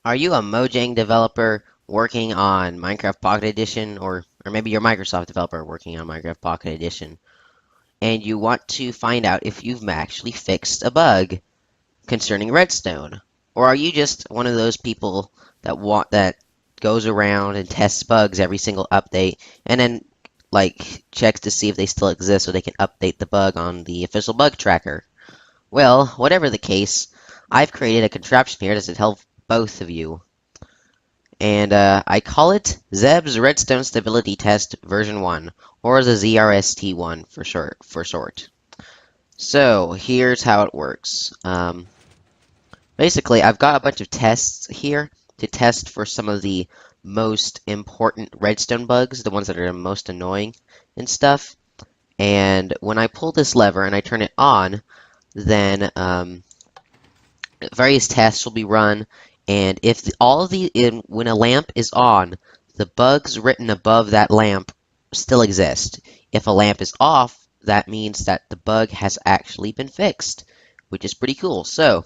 Are you a Mojang developer working on Minecraft Pocket Edition, or maybe you're a Microsoft developer working on Minecraft Pocket Edition, and you want to find out if you've actually fixed a bug concerning Redstone? Or are you just one of those people that goes around and tests bugs every single update and then checks to see if they still exist so they can update the bug on the official bug tracker? Well, whatever the case, I've created a contraption here to help both of you. And I call it Zeb's Redstone Stability Test version 1, or the ZRST1 for short. So here's how it works. Basically, I've got a bunch of tests here to test for some of the most important redstone bugs, the ones that are most annoying and stuff. And when I pull this lever and I turn it on, then various tests will be run, and if when a lamp is on, the bugs written above that lamp still exist. If a lamp is off, that means that the bug has actually been fixed, which is pretty cool. So,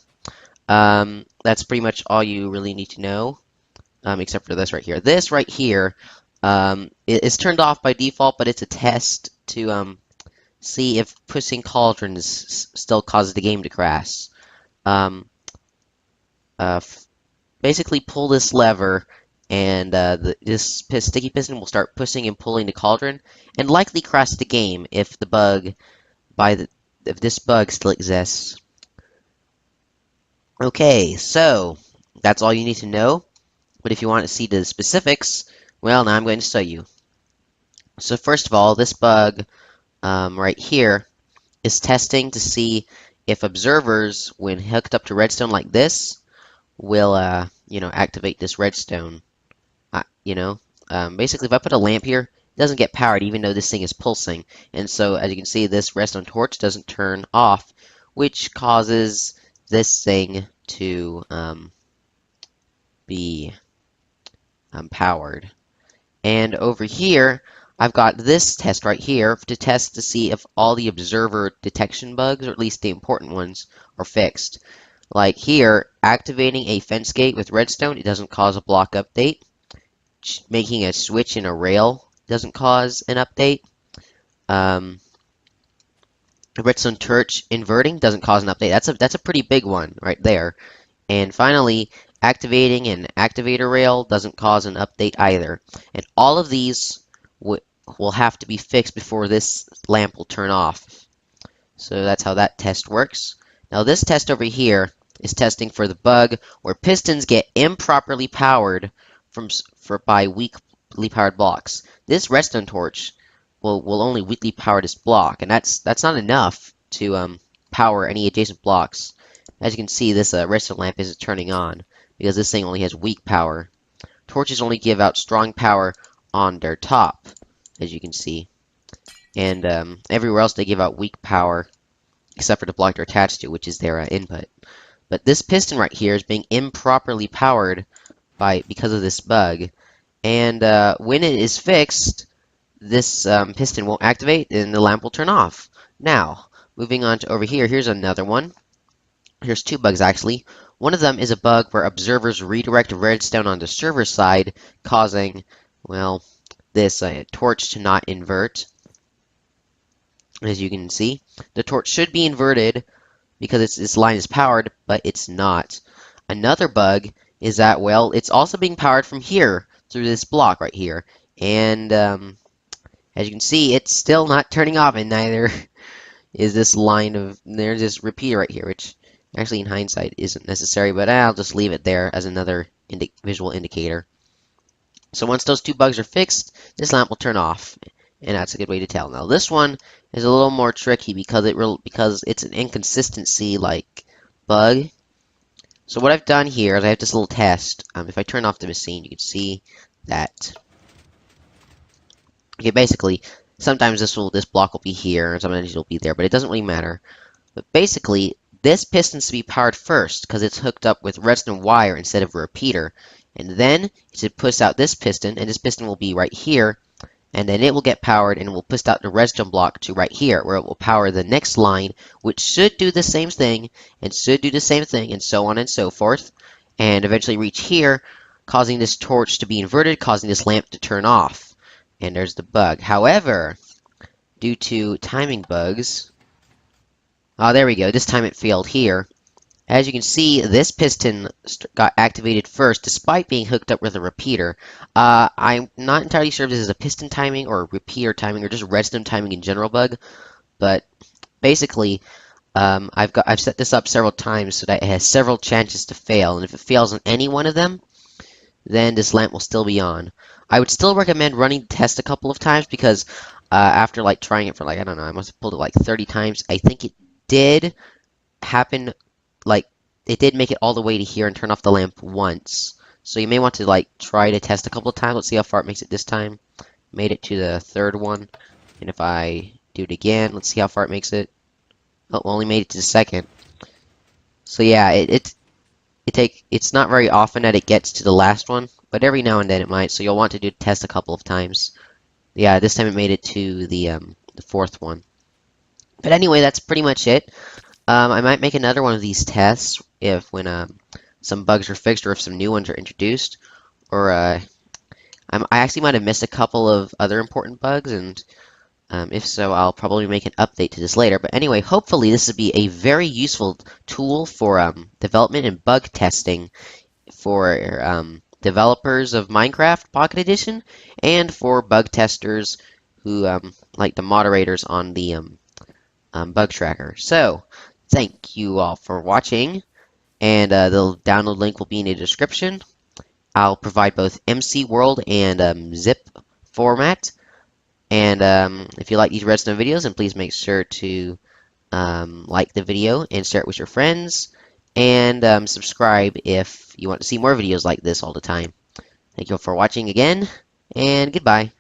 that's pretty much all you really need to know, except for this right here. This right here is turned off by default, but it's a test to see if pushing cauldrons still causes the game to crash. Um, uh, Basically pull this lever, and this sticky piston will start pushing and pulling the cauldron, and likely crash the game if if this bug still exists. Okay, so that's all you need to know. But if you want to see the specifics, well, now I'm going to show you. So first of all, this bug right here is testing to see if observers, when hooked up to redstone like this, will activate this redstone. Basically, if I put a lamp here, it doesn't get powered even though this thing is pulsing. And so, as you can see, this redstone torch doesn't turn off, which causes this thing to be powered. And over here, I've got this test right here to test to see if all the observer detection bugs, or at least the important ones, are fixed. Like here, activating a fence gate with redstone, it doesn't cause a block update. Making a switch in a rail doesn't cause an update. Redstone torch inverting doesn't cause an update. That's a pretty big one right there. And finally, activating an activator rail doesn't cause an update either. And all of these will have to be fixed before this lamp will turn off. So that's how that test works. Now this test over here is testing for the bug where pistons get improperly powered by weakly powered blocks. This redstone torch will only weakly power this block, and that's not enough to power any adjacent blocks. As you can see, this redstone lamp isn't turning on because this thing only has weak power. Torches only give out strong power on their top, as you can see, and everywhere else they give out weak power except for the block they're attached to, which is their input. But this piston right here is being improperly powered because of this bug, and when it is fixed, this piston won't activate and the lamp will turn off. Now, moving on to over here, here's another one. Here's two bugs actually. One of them is a bug where observers redirect redstone on the server side, causing, well, this torch to not invert. As you can see, the torch should be inverted because this line is powered, but it's not. Another bug is that, well, it's also being powered from here through this block right here. And as you can see, it's still not turning off, and neither is this line of, there's this repeater right here, which actually in hindsight isn't necessary, but I'll just leave it there as another visual indicator. So once those two bugs are fixed, this lamp will turn off, and that's a good way to tell. Now this one is a little more tricky because it's an inconsistency like bug. So what I've done here is I have this little test. If I turn off the machine, you can see that. Okay, basically, sometimes this block will be here, and sometimes it'll be there, but it doesn't really matter. But basically, this piston needs to be powered first because it's hooked up with redstone wire instead of a repeater. And then it should push out this piston, and this piston will be right here, and then it will get powered and will push out the redstone block to right here, where it will power the next line, which should do the same thing, and should do the same thing, and so on and so forth. and eventually reach here, causing this torch to be inverted, causing this lamp to turn off. And there's the bug. However, due to timing bugs, oh, there we go. This time it failed here. As you can see, this piston got activated first, despite being hooked up with a repeater. I'm not entirely sure if this is a piston timing or a repeater timing or just redstone timing in general bug, but basically, I've set this up several times so that it has several chances to fail, and if it fails on any one of them, then this lamp will still be on. I would still recommend running the test a couple of times because after like trying it for like, I don't know, I must have pulled it like 30 times. I think it did happen, like it did make it all the way to here and turn off the lamp once. So you may want to like try to test a couple of times. Let's see how far it makes it this time. Made it to the third one. And if I do it again, let's see how far it makes it. Oh, only made it to the second. So yeah, it's not very often that it gets to the last one, but every now and then it might. So you'll want to do test a couple of times. Yeah, this time it made it to the fourth one. But anyway, that's pretty much it. I might make another one of these tests if when some bugs are fixed or if some new ones are introduced. Or I actually might have missed a couple of other important bugs, and if so, I'll probably make an update to this later. But anyway, hopefully this will be a very useful tool for development and bug testing for developers of Minecraft Pocket Edition and for bug testers who like the moderators on the bug tracker. So, thank you all for watching, and the download link will be in the description. I'll provide both MC World and zip format. And if you like these redstone videos, then please make sure to like the video and share it with your friends. And subscribe if you want to see more videos like this all the time. Thank you all for watching again, and goodbye.